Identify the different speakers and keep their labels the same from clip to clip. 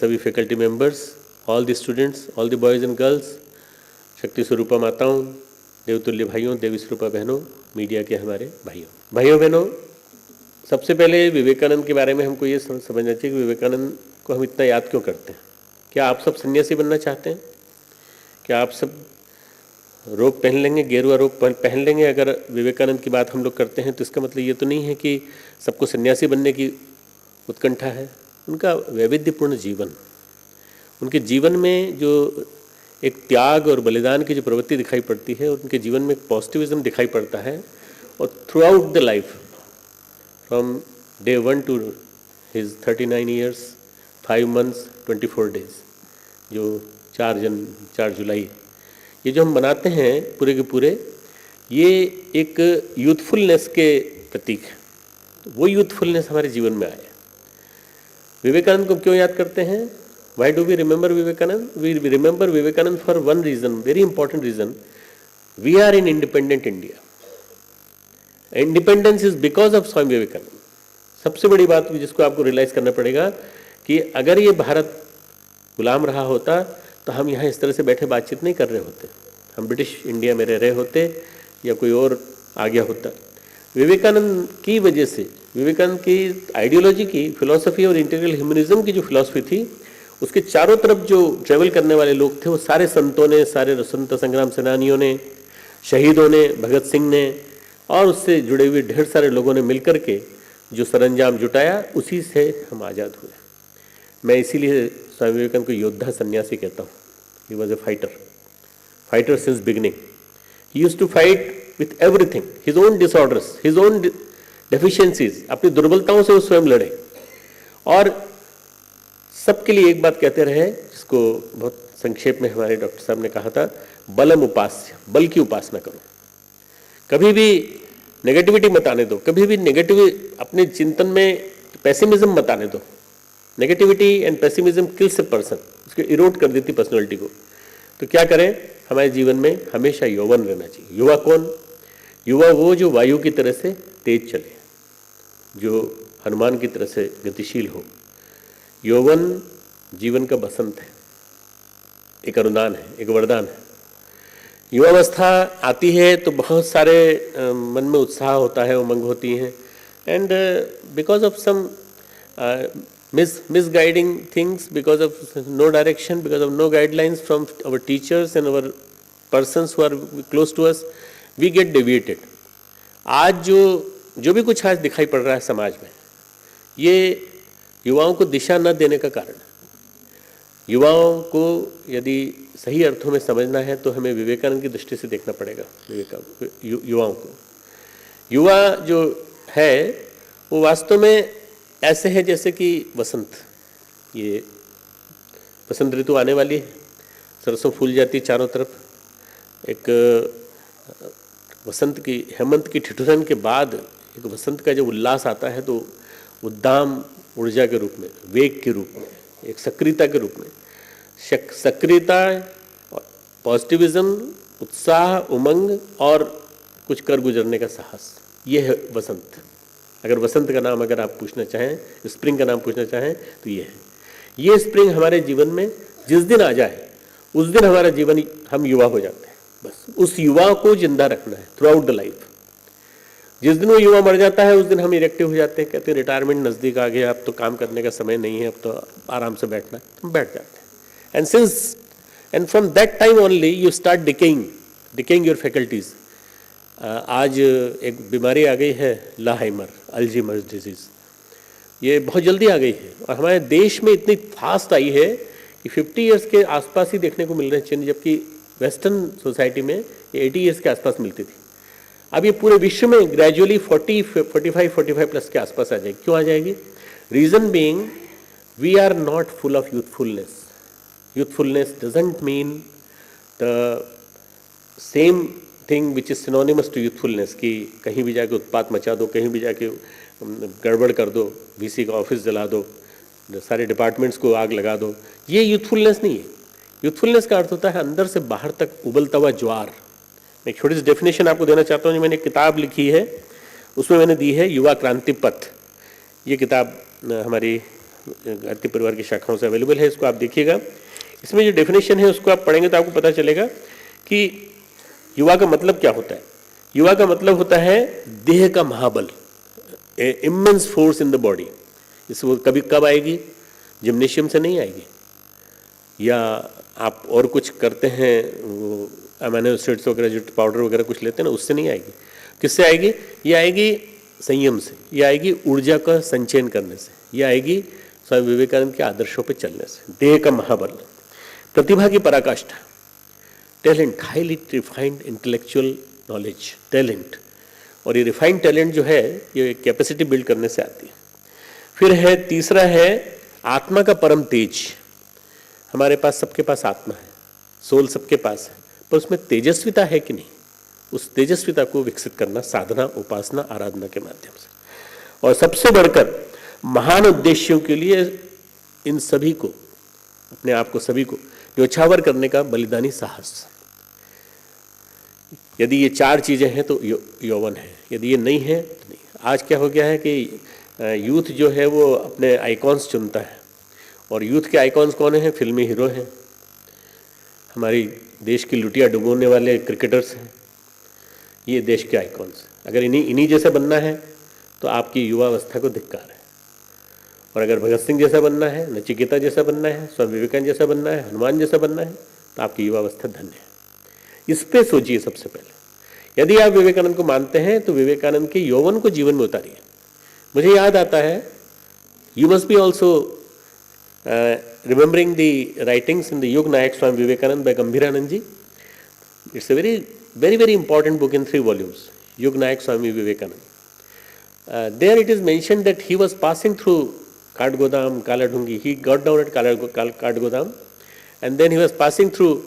Speaker 1: सभी faculty members, all the students, all the boys and girls, शक्ति स्वरूपा माताओं, देवतुल्य भाइयों, देवी स्वरूपा बहनों, मीडिया के हमारे भाइयों बहनों, सबसे पहले विवेकानंद के बारे में हमको ये समझना चाहिए कि विवेकानंद को हम इतना याद क्यों करते हैं। क्या आप सब सन्यासी बनना चाहते हैं? क्या आप सब रोब पहन लेंगे, गेरुआ रोब पहन लेंगे? अगर विवेकानंद की बात हम लोग करते हैं तो इसका मतलब ये तो नहीं है कि सबको सन्यासी बनने की उत्कंठा है। उनका वैविध्यपूर्ण जीवन, उनके जीवन में जो एक त्याग और बलिदान की जो प्रवृत्ति दिखाई पड़ती है, उनके जीवन में एक पॉजिटिविज्म दिखाई पड़ता है। और throughout the life, from day 1 to his 39 years 5 months 24 days, जो 4 जुलाई ये जो हम मनाते हैं पूरे के पूरे, ये एक यूथफुलनेस के प्रतीक है। तो वो यूथफुलनेस हमारे जीवन में आए। विवेकानंद को क्यों याद करते हैं? Why do we remember Vivekananda? We remember Vivekananda for one reason, very important reason. We are in independent India. Independence is because of Swami Vivekananda. सबसे बड़ी बात जिसको आपको रियलाइज करना पड़ेगा कि अगर ये भारत गुलाम रहा होता तो हम यहाँ इस तरह से बैठे बातचीत नहीं कर रहे होते, हम ब्रिटिश इंडिया में रह रहे होते या कोई और आ गया होता। विवेकानंद की वजह से, विवेकानंद की आइडियोलॉजी की, फिलॉसफी और इंटीग्रल ह्यूमनिज्म की जो फिलॉसफी थी, उसके चारों तरफ जो ट्रेवल करने वाले लोग थे वो सारे संतों ने, सारे स्वतंत्रता संग्राम सेनानियों ने, शहीदों ने, भगत सिंह ने और उससे जुड़े हुए ढेर सारे लोगों ने मिलकर के जो सरंजाम जुटाया, उसी से हम आज़ाद हुए। मैं इसीलिए स्वामी विवेकानंद को योद्धा सन्यासी कहता हूँ। He was a fighter since beginning. He used to fight with everything, his own disorders, his own deficiencies. अपनी दुर्बलताओं से वो स्वयं लड़े और सबके लिए एक बात कहते रहे, जिसको बहुत संक्षेप में हमारे डॉक्टर साहब ने कहा था, बलम उपास्य, बल की उपासना करो। कभी भी नेगेटिविटी मत आने दो, कभी भी नेगेटिव अपने चिंतन में पेसिमिज्म मत आने दो। Negativity and pessimism kills a person, उसको इरोड कर देती पर्सनैलिटी को। तो क्या करें? हमारे जीवन में हमेशा यौवन रहना चाहिए। युवा कौन? युवा वो जो वायु की तरह से तेज चले, जो हनुमान की तरह से गतिशील हो। यौवन जीवन का बसंत है, एक अनुदान है, एक वरदान है। युवावस्था आती है तो बहुत सारे मन में उत्साह होता है, उमंग होती हैं, and because of some misguiding things, because of no direction, because of no guidelines from our teachers and our persons who are close to us, we get deviated. आज जो भी कुछ आज दिखाई पड़ रहा है समाज में, ये युवाओं को दिशा न देने का कारण है। युवाओं को यदि सही अर्थों में समझना है तो हमें विवेकानंद की दृष्टि से देखना पड़ेगा। युवाओं को, युवा जो है वो वास्तव में ऐसे है जैसे कि वसंत। ये वसंत ऋतु आने वाली है, सरसों फूल जाती है चारों तरफ। एक वसंत की, हेमंत की ठिठुरन के बाद एक वसंत का जो उल्लास आता है, तो उद्दाम ऊर्जा के रूप में, वेग के रूप में, एक सक्रियता के रूप में, सक्रियता, पॉजिटिविज्म, उत्साह, उमंग और कुछ कर गुजरने का साहस, ये है वसंत। अगर वसंत का नाम अगर आप पूछना चाहें, स्प्रिंग का नाम पूछना चाहें तो ये है। ये स्प्रिंग हमारे जीवन में जिस दिन आ जाए उस दिन हमारा जीवन, हम युवा हो जाते हैं। बस उस युवा को जिंदा रखना है थ्रू आउट द लाइफ। जिस दिन वो युवा मर जाता है उस दिन हम इरेक्टिव हो जाते हैं, कहते हैं रिटायरमेंट नज़दीक आ गया, अब तो काम करने का समय नहीं है, अब तो आराम से बैठना है, हम बैठ जाते हैं। And from that time only you start decaying your faculties. आज एक बीमारी आ गई है, लाहाइमर, अल्जीमर्स डिजीज़। ये बहुत जल्दी आ गई है और हमारे देश में इतनी फास्ट आई है कि 50 इयर्स के आसपास ही देखने को मिल रहे हैं चिन्ह, जबकि वेस्टर्न सोसाइटी में ये 80 इयर्स के आसपास मिलती थी। अब ये पूरे विश्व में ग्रेजुअली 45 प्लस के आसपास आ जाएगी। क्यों आ जाएगी? Reason being we are not full of youthfulness. Youthfulness doesn't mean the same thing which is synonymous to youthfulness, कि कहीं भी जाके उत्पात मचा दो, कहीं भी जाके गड़बड़ कर दो, वीसी का ऑफिस जला दो, सारे डिपार्टमेंट्स को आग लगा दो। ये यूथफुलनेस नहीं है। यूथफुलनेस का अर्थ होता है अंदर से बाहर तक उबलता हुआ ज्वार। मैं एक छोटी सी डेफिनेशन आपको देना चाहता हूँ। मैंने एक किताब लिखी है, उसमें मैंने दी है युवा क्रांति पथ। ये किताब हमारी अत्रि परिवार की शाखाओं से अवेलेबल है, इसको आप देखिएगा। इसमें जो डेफिनेशन है उसको आप पढ़ेंगे तो आपको पता चलेगा कि युवा का मतलब क्या होता है। युवा का मतलब होता है देह का महाबल, immense force in the body. इस वो कभी कब आएगी? जिम्नेशियम से नहीं आएगी, या आप और कुछ करते हैं अमीनो एसिड्स वगैरह जो पाउडर वगैरह कुछ लेते हैं ना, उससे नहीं आएगी। किससे आएगी? ये आएगी संयम से, ये आएगी ऊर्जा का संचयन करने से, ये आएगी स्वामी विवेकानंद के आदर्शों पे चलने से। देह का महाबल, प्रतिभा की पराकाष्ठा, talent, highly refined intellectual knowledge, talent. और ये रिफाइंड टैलेंट जो है ये कैपेसिटी बिल्ड करने से आती है। फिर है तीसरा है आत्मा का परम तेज। हमारे पास, सबके पास आत्मा है, सोल सबके पास है, पर उसमें तेजस्विता है कि नहीं, उस तेजस्विता को विकसित करना साधना, उपासना, आराधना के माध्यम से। और सबसे बढ़कर महान उद्देश्यों के लिए इन सभी को, अपने आप को सभी को न्योछावर करने का बलिदानी साहस। यदि ये चार चीजें हैं तो यौवन है, यदि ये नहीं है तो नहीं। आज क्या हो गया है कि यूथ जो है वो अपने आइकॉन्स चुनता है, और यूथ के आइकॉन्स कौन हैं? फिल्मी हीरो हैं, हमारी देश की लुटिया डुबोने वाले क्रिकेटर्स हैं, ये देश के आइकॉन्स। अगर इन्हीं जैसा बनना है तो आपकी युवावस्था को धिक्कार है। और अगर भगत सिंह जैसा बनना है, नचिकेता जैसा बनना है, स्वामी विवेकानंद जैसा बनना है, हनुमान जैसा बनना है, तो आपकी युवावस्था धन्य है। इस पे सोचिए सबसे पहले। यदि आप विवेकानंद को मानते हैं तो विवेकानंद के यौवन को जीवन में उतारिए। मुझे याद आता है, you must be also remembering the writings in the Yuga Nayak Swami Vivekananda by Gambhirananda ji. It's a very important book in 3 volumes, Yug Nayak Swami Vivekanand. There it is mentioned that he was passing through Katgodam, Kaladhungi. He got down at Katgodam, and then he was passing through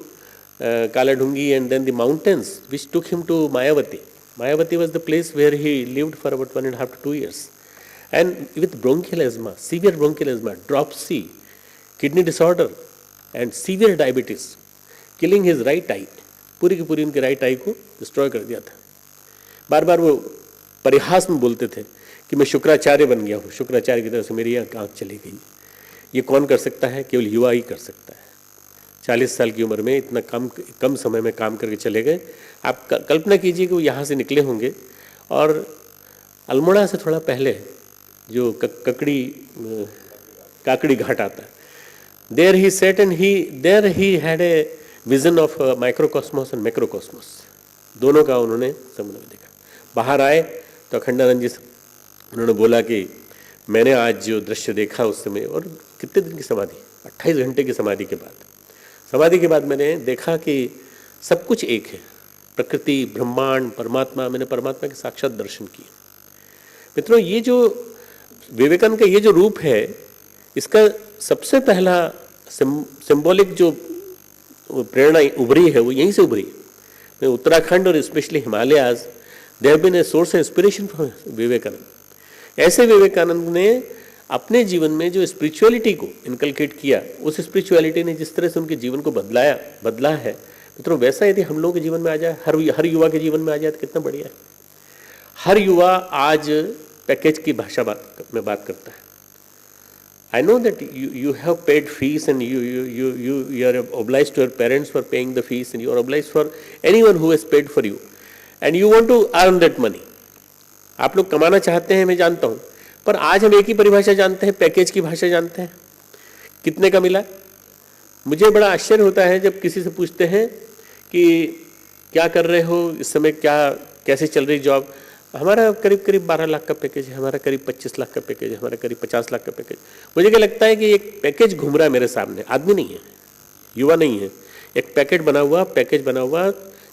Speaker 1: Kaladhungi and then the mountains which took him to Mayavati. Mayavati was the place where he lived for about 1.5 to 2 years. And with bronchial asthma, severe bronchial asthma, dropsy, kidney disorder and severe diabetes, killing his right eye. पूरी की पूरी उनकी right I को destroy कर दिया था। बार बार वो परिहास में बोलते थे कि मैं शुक्राचार्य बन गया हूँ, शुक्राचार्य की तरह से मेरी आँख चली गई। ये कौन कर सकता है? केवल युवा ही कर सकता है। 40 साल की उम्र में इतना कम समय में काम करके चले गए। आप कल्पना कीजिए कि वो यहाँ से निकले होंगे और अल्मोड़ा से थोड़ा पहले जो काकड़ी घाट आता है, there he sat and there he had a vision of microcosmos and macrocosmos, दोनों का उन्होंने समुद्र में देखा। बाहर आए तो अखंडानंद जी से उन्होंने बोला कि मैंने आज जो दृश्य देखा उस समय, और कितने दिन की समाधि, 28 घंटे की समाधि के बाद मैंने देखा कि सब कुछ एक है, प्रकृति, ब्रह्मांड, परमात्मा। मैंने परमात्मा के साक्षात दर्शन किए। मित्रों, ये जो विवेकानंद का ये जो रूप है, इसका सबसे पहला सिंबॉलिक जो प्रेरणा उभरी है वो यहीं से उभरी है। उत्तराखंड और specially Himalayas, they have been a source of inspiration for Vivekananda. ऐसे विवेकानंद ने अपने जीवन में जो स्पिरिचुअलिटी को इनकलकेट किया, उस स्पिरिचुअलिटी ने जिस तरह से उनके जीवन को बदला है, मित्रों, वैसा यदि हम लोगों के जीवन में आ जाए, हर युवा के जीवन में आ जाए तो कितना बढ़िया है। हर युवा आज पैकेज की भाषा में बात करता है। I know that you have paid fees and you are obliged to your parents for paying the fees, and you are obliged for anyone who has paid for you, and you want to earn that money. आप लोग कमाना चाहते हैं, मैं जानता हूँ, पर आज हम एक ही परिभाषा जानते हैं, पैकेज की भाषा जानते हैं। कितने का मिला? मुझे बड़ा आश्चर्य होता है जब किसी से पूछते हैं कि क्या कर रहे हो इस समय, कैसे चल रही जॉब। हमारा करीब 12 लाख का पैकेज है, हमारा करीब 25 लाख का पैकेज है, हमारा करीब 50 लाख का पैकेज। मुझे क्या लगता है कि एक पैकेज घूम रहा है मेरे सामने, आदमी नहीं है, युवा नहीं है। एक पैकेज बना हुआ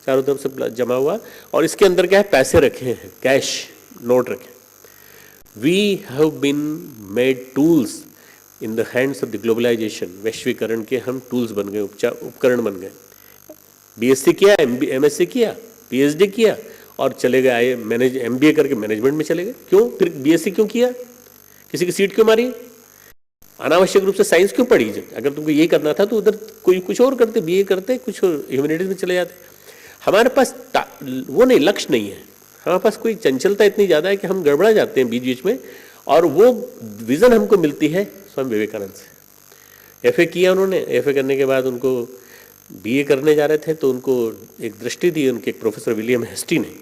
Speaker 1: चारों तरफ से जमा हुआ, और इसके अंदर क्या है? पैसे रखे हैं, कैश नोट रखे। We have been made tools in the hands of the globalisation. वैश्वीकरण के हम टूल्स बन गए, उपकरण बन गए। बीएससी किया, एमएससी किया, पीएचडी किया और चले गए एमबीए करके मैनेजमेंट में चले गए। क्यों? फिर बीएससी क्यों किया? किसी की सीट क्यों मारी? अनावश्यक रूप से साइंस क्यों पढ़ी? अगर तुमको ये करना था तो उधर कोई कुछ और करते, बीए करते, कुछ ह्यूमैनिटीज में चले जाते। हमारे पास वो नहीं, लक्ष्य नहीं है। हमारे पास कोई चंचलता इतनी ज़्यादा है कि हम गड़बड़ा जाते हैं बीच बीच में, और वो विजन हमको मिलती है स्वामी विवेकानंद से। एफए किया उन्होंने, एफए करने के बाद उनको बीए करने जा रहे थे तो उनको एक दृष्टि दी उनके एक प्रोफेसर विलियम हेस्टी ने।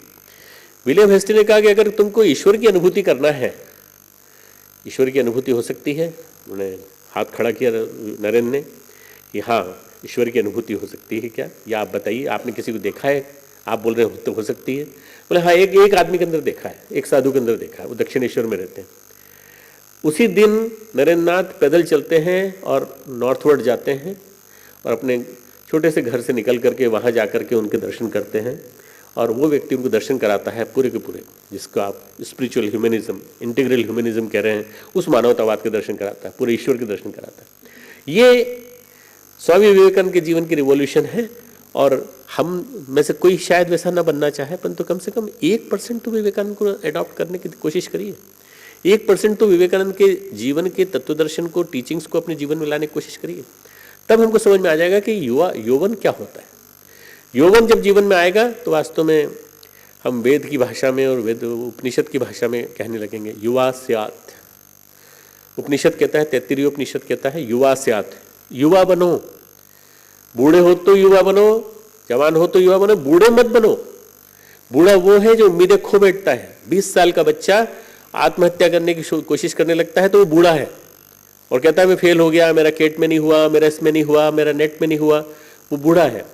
Speaker 1: विलियम हेस्टी ने कहा कि अगर तुमको ईश्वर की अनुभूति करना है, ईश्वर की अनुभूति हो सकती है। उन्होंने हाथ खड़ा किया नरेंद्र ने कि हाँ ईश्वर की अनुभूति हो सकती है क्या, या आप बताइए, आपने किसी को देखा है? आप बोल रहे हो तो हो सकती है। बोले हाँ, एक आदमी के अंदर देखा है, एक साधु के अंदर देखा है, वो दक्षिणेश्वर में रहते हैं। उसी दिन नरेंद्र नाथ पैदल चलते हैं और नॉर्थवर्ड जाते हैं और अपने छोटे से घर से निकल करके वहाँ जा कर के उनके दर्शन करते हैं, और वो व्यक्ति उनको दर्शन कराता है पूरे के पूरे, जिसको आप स्पिरिचुअल ह्यूमनिज्म, इंटीग्रल ह्यूमनिज्म कह रहे हैं, उस मानवतावाद के दर्शन कराता है, पूरे ईश्वर के दर्शन कराता है। ये स्वामी विवेकानंद के जीवन की रिवॉल्यूशन है। और हम में से कोई शायद वैसा ना बनना चाहे, परंतु कम से कम 1% तो विवेकानंद को अडॉप्ट करने की कोशिश करिए। 1% तो विवेकानंद के जीवन के तत्वदर्शन को, टीचिंग्स को अपने जीवन में लाने की कोशिश करिए। तब हमको समझ में आ जाएगा कि यौवन क्या होता है। यौवन जब जीवन में आएगा तो वास्तव में हम वेद की भाषा में और वेद उपनिषद की भाषा में कहने लगेंगे युवा स्यात्। उपनिषद कहता है, तैत्तिरीय उपनिषद कहता है युवा स्यात्, युवा बनो। बूढ़े हो तो युवा बनो, जवान हो तो युवा बनो, बूढ़े मत बनो। बूढ़ा वो है जो उम्मीदें खो बैठता है। 20 साल का बच्चा आत्महत्या करने की कोशिश करने लगता है तो वो बूढ़ा है और कहता है मैं फेल हो गया, मेरा केट में नहीं हुआ, मेरा इसमें नहीं हुआ, मेरा नेट में नहीं हुआ। वो बूढ़ा है।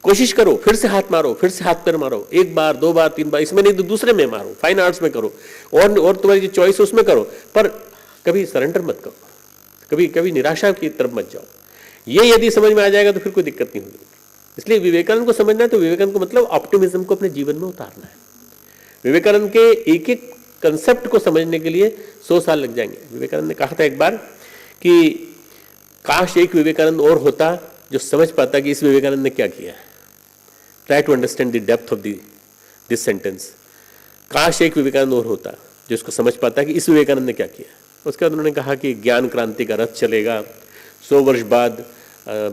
Speaker 1: कोशिश करो, फिर से हाथ मारो, फिर से हाथ पैर मारो, 1 बार 2 बार 3 बार, इसमें नहीं तो दूसरे में मारो, फाइन आर्ट्स में करो, और तुम्हारी जो चॉइस है उसमें करो, पर कभी सरेंडर मत करो, कभी निराशा की तरफ मत जाओ। ये यदि समझ में आ जाएगा तो फिर कोई दिक्कत नहीं होगी। इसलिए विवेकानंद को समझना है तो विवेकानंद को मतलब ऑप्टिमिज्म को अपने जीवन में उतारना है। विवेकानंद के एक एक कंसेप्ट को समझने के लिए 100 साल लग जाएंगे। विवेकानंद ने कहा था एक बार कि काश एक विवेकानंद और होता जो समझ पाता कि इस विवेकानंद ने क्या किया है। Try to understand the depth of this sentence. काश एक विवेकानंद और होता जो इसको समझ पाता कि इस विवेकानंद ने क्या किया। उसके बाद उन्होंने कहा कि ज्ञान क्रांति का रथ चलेगा। 100 वर्ष बाद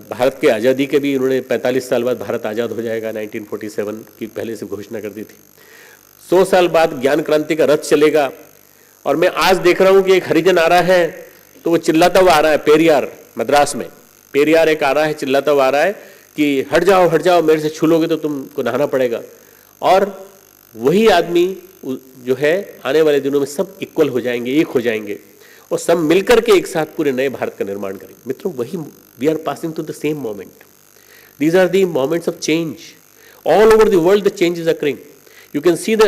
Speaker 1: भारत के आज़ादी के भी उन्होंने 45 साल बाद भारत आज़ाद हो जाएगा, 1947 की पहले से घोषणा कर दी थी। 100 साल बाद ज्ञान क्रांति का रथ चलेगा। और मैं आज देख रहा हूं कि एक हरिजन आ रहा है तो वो चिल्लाता हुआ आ रहा है, पेरियार मद्रास में पेरियार एक आ रहा है, चिल्लाता हुआ आ रहा है कि हट जाओ, मेरे से छू लोगे तो तुमको नहाना पड़ेगा। और वही आदमी जो है आने वाले दिनों में सब इक्वल हो जाएंगे, एक हो जाएंगे और सब मिलकर के एक साथ पूरे नए भारत का निर्माण करेंगे। मित्रों, वही we are passing to the same moment. These are the moments of change. All over the world the change is occurring. You can see the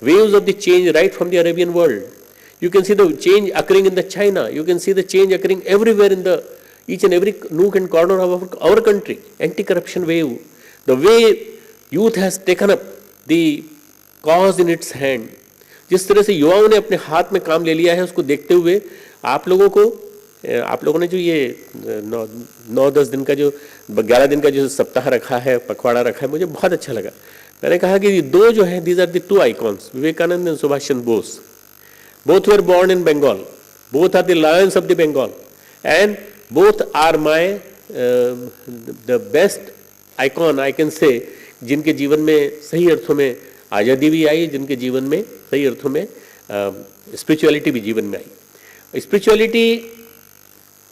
Speaker 1: waves of the change right from the Arabian world. You can see the change occurring in the China. You can see the change occurring everywhere in the each and every nook and corner of our country. Anti-corruption wave. The way youth has taken up the cause in its hand. जिस तरह से युवाओं ने अपने हाथ में काम ले लिया है, उसको देखते हुए आप लोगों ने जो ये 9-10 दिन का जो 11 दिन का जो सप्ताह रखा है, पखवाड़ा रखा है, मुझे बहुत अच्छा लगा। मैंने कहा कि ये दो जो हैं, these are the 2 icons, Vivekananda and Subhash Chandra Bose. Both were born in Bengal, both are the lions of the Bengal, and both are my the best icon I can say, जिनके जीवन में सही अर्थों में आज़ादी भी आई, जिनके जीवन में सही अर्थों में स्पिरिचुअलिटी भी जीवन में आई। स्पिरिचुअलिटी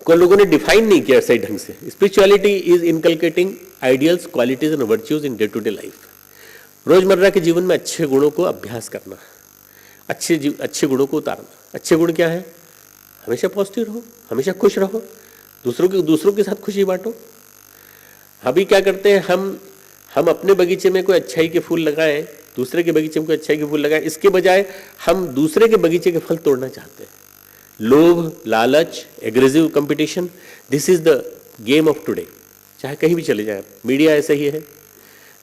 Speaker 1: को लोगों ने डिफाइन नहीं किया सही ढंग से। Spirituality is inculcating ideals, qualities and virtues in day to day life. रोजमर्रा के जीवन में अच्छे गुणों को अभ्यास करना, अच्छे गुणों को उतारना। अच्छे गुण क्या है? हमेशा पॉजिटिव रहो, हमेशा खुश रहो, दूसरों के साथ खुशी बांटो। अभी क्या करते हैं हम अपने बगीचे में कोई अच्छाई के फूल लगाएं, दूसरे के बगीचे में कोई अच्छाई के फूल लगाएं, इसके बजाय हम दूसरे के बगीचे के फल तोड़ना चाहते हैं। लोभ, लालच, aggressive competition, this is the game of today. चाहे कहीं भी चले जाए, मीडिया ऐसा ही है,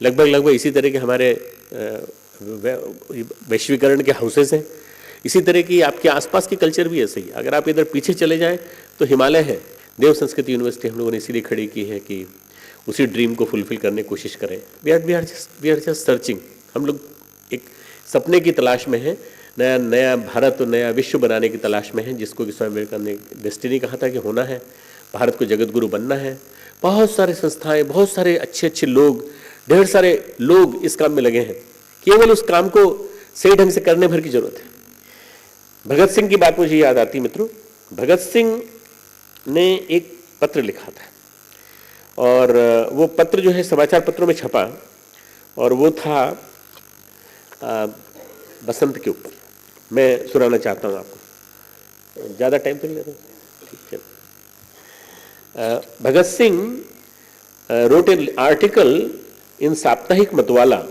Speaker 1: लगभग इसी तरह के हमारे वैश्वीकरण के हाउसेस हैं, इसी तरह की आपके आसपास की कल्चर भी ऐसे ही। अगर आप इधर पीछे चले जाएं तो हिमालय है, देव संस्कृति यूनिवर्सिटी हम लोगों ने इसीलिए खड़ी की है कि उसी ड्रीम को फुलफिल करने की कोशिश करें। We are just searching. हम लोग एक सपने की तलाश में हैं, नया भारत और नया विश्व बनाने की तलाश में हैं, जिसको कि स्वामी विवेकानंद ने डेस्टिनी कहा था कि होना है, भारत को जगत गुरु बनना है। बहुत सारे संस्थाएं, बहुत सारे अच्छे लोग, ढेर सारे लोग इस काम में लगे हैं। केवल उस काम को सही ढंग से करने भर की जरूरत है। भगत सिंह की बात मुझे याद आती मित्रों। भगत सिंह ने एक पत्र लिखा था और वो पत्र जो है समाचार पत्रों में छपा और वो था बसंत के ऊपर। मैं सुनाना चाहता हूँ आपको, ज़्यादा टाइम तो नहीं लेता, ठीक है। Bhagat Singh wrote an article in साप्ताहिक मतवाला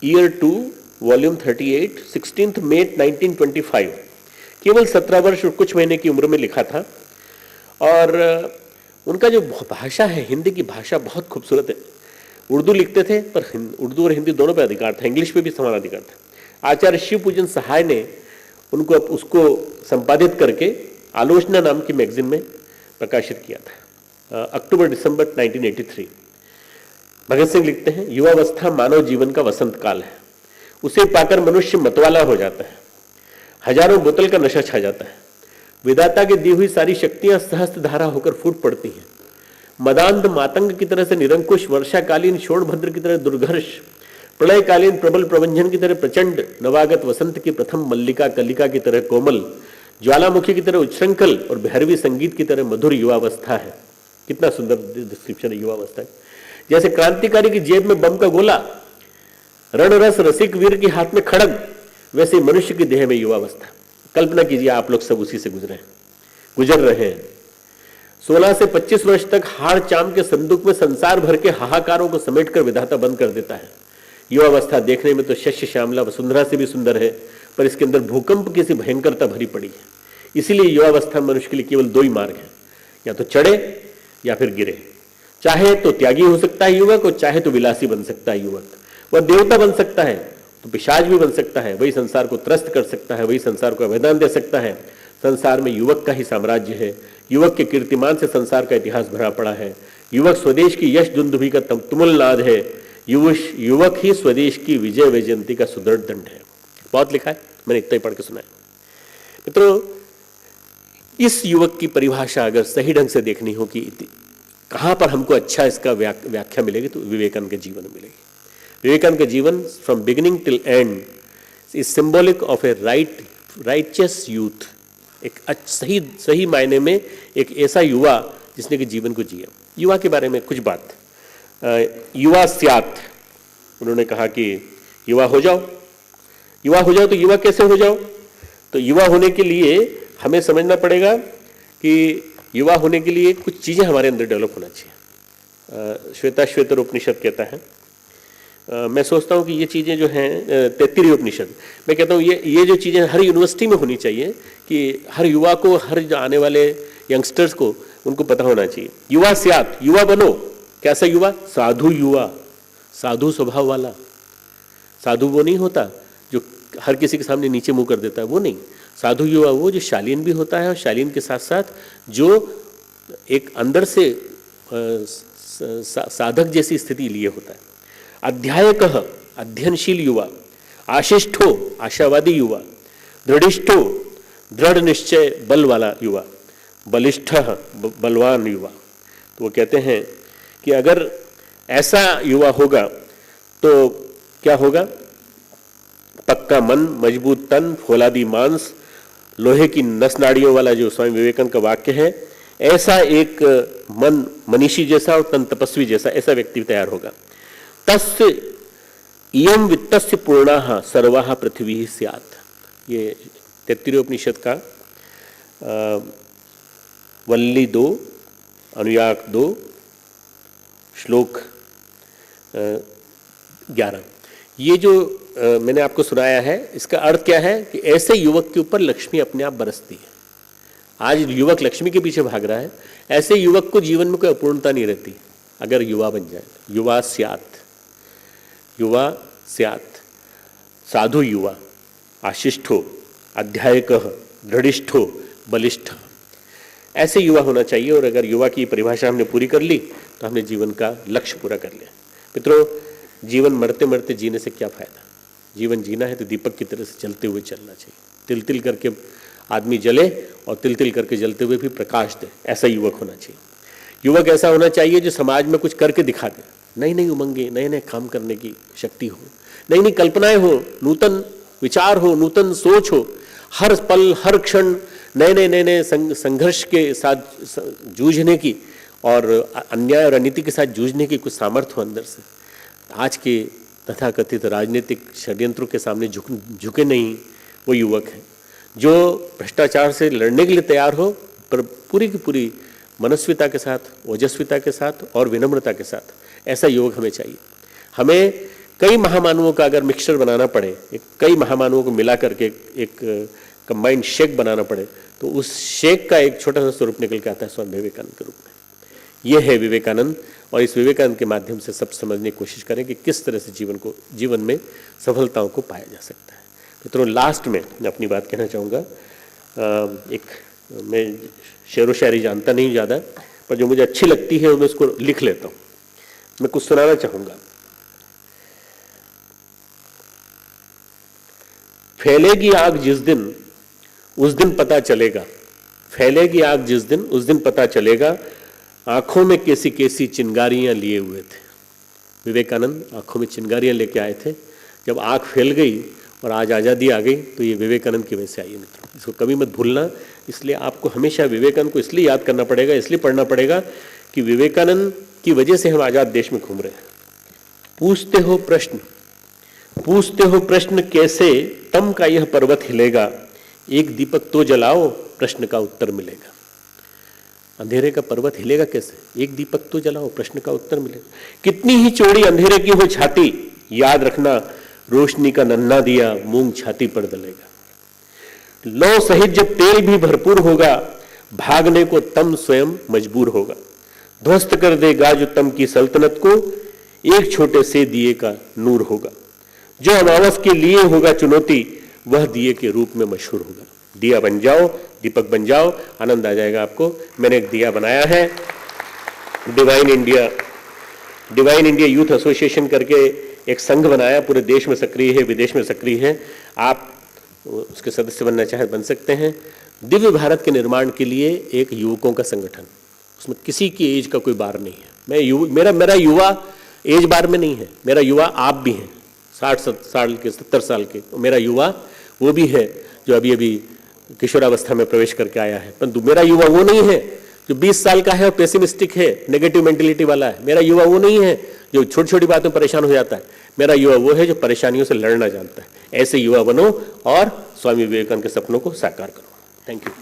Speaker 1: ईयर 2 वॉल्यूम 38 16 मई 1925। केवल 17 वर्ष और कुछ महीने की उम्र में लिखा था और उनका जो भाषा है, हिंदी की भाषा बहुत खूबसूरत है। उर्दू लिखते थे पर उर्दू और हिंदी दोनों पे अधिकार था, इंग्लिश पे भी समान अधिकार था। आचार्य शिव पूजन सहाय ने उनको उसको संपादित करके आलोचना नाम की मैगजीन में प्रकाशित किया था अक्टूबर दिसंबर 1983। भगत सिंह लिखते हैं, युवावस्था मानव जीवन का वसंत काल है। उसे पाकर मनुष्य मतवाला हो जाता है, हजारों बोतल का नशा छा जाता है। विधाता की दी हुई सारी शक्तियां सहस्त्र धारा होकर फूट पड़ती हैं। मदांध मातंग की तरह से निरंकुश, वर्षाकालीन शोणभद्र की तरह दुर्घर्ष, प्रलयकालीन प्रबल प्रवंजन की तरह प्रचंड, नवागत वसंत की प्रथम मल्लिका कलिका की तरह कोमल, ज्वालामुखी की तरह उच्छृंखल और भैरवी संगीत की तरह मधुर युवावस्था है। कितना सुंदर डिस्क्रिप्शन है युवावस्था की। जैसे क्रांतिकारी की जेब में बम का गोला, रणरस रसिक वीर के हाथ में खड़ग, वैसे मनुष्य की देह में युवावस्था। कल्पना कीजिए आप लोग सब उसी से गुजर रहे हैं। 16 से 25 वर्ष तक हाड़ चाम के संदूक में संसार भर के हाहाकारों को समेटकर विधाता बंद कर देता है। युवावस्था देखने में तो शस्य श्यामला वसुंधरा से भी सुंदर है, पर इसके अंदर भूकंप की सी भयंकरता भरी पड़ी है। इसीलिए युवावस्था मनुष्य के लिए केवल दो ही मार्ग है, या तो चढ़े या फिर गिरे। चाहे तो त्यागी हो सकता है युवक और चाहे तो विलासी बन सकता है युवक। वह देवता बन सकता है तो पिशाच भी बन सकता है, वही संसार को त्रस्त कर सकता है, वही संसार को अवदान दे सकता है। संसार में युवक का ही साम्राज्य है। युवक के कीर्तिमान से संसार का इतिहास भरा पड़ा है। युवक स्वदेश की यश दुंदुभी का तुमुल नाद है। युवक ही स्वदेश की विजय वैजयंती का सुदृढ़ दंड है। बहुत लिखा है, मैंने इतना ही पढ़ के सुना है। मित्रों, इस युवक की परिभाषा अगर सही ढंग से देखनी हो कि कहां पर हमको अच्छा इसका व्याख्या मिलेगी तो विवेकानंद के जीवन में मिलेगी। विवेकानंद का जीवन from beginning till and is symbolic of A righteous youth. एक सही मायने में एक ऐसा युवा जिसने कि जीवन को जिया। युवा के बारे में कुछ बात, युवा स्यात्, उन्होंने कहा कि युवा हो जाओ। युवा हो जाओ तो युवा कैसे हो जाओ? तो युवा होने के लिए हमें समझना पड़ेगा कि युवा होने के लिए कुछ चीज़ें हमारे अंदर डेवलप होना चाहिए। श्वेताश्वेतर उपनिषद कहता है, मैं सोचता हूँ कि ये चीज़ें जो हैं 33 उपनिषद, मैं कहता हूँ ये जो चीज़ें हर यूनिवर्सिटी में होनी चाहिए कि हर युवा को, हर जो आने वाले यंगस्टर्स को उनको पता होना चाहिए। युवा स्यात्, युवा बनो। कैसा युवा? साधु युवा, साधु स्वभाव वाला। साधु वो नहीं होता जो हर किसी के सामने नीचे मुंह कर देता है, वो नहीं। साधु युवा वो जो शालीन भी होता है और शालीन के साथ साथ जो एक अंदर से साधक जैसी स्थिति लिए होता है। अध्यायकः, अध्ययनशील युवा। आशिष्ठो, आशावादी युवा। दृढ़िष्ठो, दृढ़ निश्चय बल वाला युवा। बलिष्ठ, बलवान युवा। तो वो कहते हैं कि अगर ऐसा युवा होगा तो क्या होगा? पक्का मन, मजबूत तन, फौलादी मांस, लोहे की नस नाड़ियों वाला जो स्वामी विवेकानंद का वाक्य है, ऐसा एक मन मनीषी जैसा और तन तपस्वी जैसा ऐसा व्यक्ति तैयार होगा। तस्य इयं वित्तस्य पूर्णाः सर्वाः पृथ्वी स्यात्। ये 33 उपनिषद का वल्ली 2 अनुयाक 2 श्लोक 11। ये जो मैंने आपको सुनाया है, इसका अर्थ क्या है कि ऐसे युवक के ऊपर लक्ष्मी अपने आप बरसती है। आज युवक लक्ष्मी के पीछे भाग रहा है, ऐसे युवक को जीवन में कोई अपूर्णता नहीं रहती अगर युवा बन जाए। युवा स्यात्, युवा स्यात्, साधु युवा, आशिष्ठो, अध्यायकः, दृढ़िष्ठो, बलिष्ठ, ऐसे युवा होना चाहिए। और अगर युवा की परिभाषा हमने पूरी कर ली तो हमने जीवन का लक्ष्य पूरा कर लिया। मित्रों, जीवन मरते मरते जीने से क्या फायदा? जीवन जीना है तो दीपक की तरह से जलते हुए चलना चाहिए। तिल तिल करके आदमी जले और तिल तिल करके जलते हुए भी प्रकाश दे, ऐसा युवक होना चाहिए। युवक ऐसा होना चाहिए जो समाज में कुछ करके दिखा दे। नई नई उमंगे, नए नए काम करने की शक्ति हो, नई नई कल्पनाएं हो, नूतन विचार हो, नूतन सोच हो। हर पल हर क्षण नए नए संघर्ष के साथ जूझने की और अन्याय और अनीति के साथ जूझने की कुछ सामर्थ्य हो अंदर से, आज के तथाकथित राजनीतिक षड्यंत्रों के सामने झुके नहीं वो युवक है, जो भ्रष्टाचार से लड़ने के लिए तैयार हो, पर पूरी की पूरी मनस्विता के साथ, ओजस्विता के साथ और विनम्रता के साथ। ऐसा युवक हमें चाहिए। हमें कई महामानवों का अगर मिक्सचर बनाना पड़े, कई महामानवों को मिला करके एक कंबाइंड शेक बनाना पड़े, तो उस शेक का एक छोटा सा स्वरूप निकल के आता है स्वामी विवेकानंद के रूप में। ये है विवेकानंद, और इस विवेकानंद के माध्यम से सब समझने की कोशिश करें कि किस तरह से जीवन में सफलताओं को पाया जा सकता है। मित्रों, लास्ट में मैं अपनी बात कहना चाहूँगा। मैं शेर व शायरी जानता नहीं ज़्यादा, पर जो मुझे अच्छी लगती है मैं उसको लिख लेता हूँ। मैं कुछ सुनाना चाहूँगा। फैलेगी आग जिस दिन उस दिन पता चलेगा, फैलेगी आग जिस दिन उस दिन पता चलेगा, आंखों में कैसी कैसी चिंगारियां लिए हुए थे। विवेकानंद आंखों में चिंगारियां लेके आए थे। जब आंख फैल गई और आज आज़ादी आ गई, तो ये विवेकानंद की वजह से आई है मित्रों, इसको कभी मत भूलना। इसलिए आपको हमेशा विवेकानंद को इसलिए याद करना पड़ेगा, इसलिए पढ़ना पड़ेगा कि विवेकानंद की वजह से हम आज़ाद देश में घूम रहे हैं। पूछते हो प्रश्न कैसे तम का यह पर्वत हिलेगा, एक दीपक तो जलाओ प्रश्न का उत्तर मिलेगा। अंधेरे का पर्वत हिलेगा कैसे? एक दीपक तो जलाओ, प्रश्न का उत्तर मिलेगा। कितनी ही चौड़ी अंधेरे की हो छाती, याद रखना रोशनी का नन्हा दिया मूंग छाती पर जलेगा। लौ सहित जब तेल भी भरपूर होगा, भागने को तम स्वयं मजबूर होगा। ध्वस्त कर देगा जो तम की सल्तनत को, एक छोटे से दिए का नूर होगा। जो अमावस के लिए होगा चुनौती, वह दिए के रूप में मशहूर होगा। दिया बन जाओ, दीपक बन जाओ, आनंद आ जाएगा आपको। मैंने एक दिया बनाया है, डिवाइन इंडिया यूथ एसोसिएशन करके एक संघ बनाया, पूरे देश में सक्रिय है, विदेश में सक्रिय है। आप उसके सदस्य बनना चाहे बन सकते हैं। दिव्य भारत के निर्माण के लिए एक युवकों का संगठन, उसमें किसी की एज का कोई बार नहीं है। मेरा युवा एज बार में नहीं है, मेरा युवा आप भी हैं, 60 साल के, 70 साल के। मेरा युवा वो भी है जो अभी अभी किशोरावस्था में प्रवेश करके आया है, परंतु मेरा युवा वो नहीं है जो 20 साल का है और पेसिमिस्टिक है, नेगेटिव मेंटेलिटी वाला है। मेरा युवा वो नहीं है जो छोटी छोटी बातों में परेशान हो जाता है। मेरा युवा वो है जो परेशानियों से लड़ना जानता है। ऐसे युवा बनो और स्वामी विवेकानंद के सपनों को साकार करो। Thank you.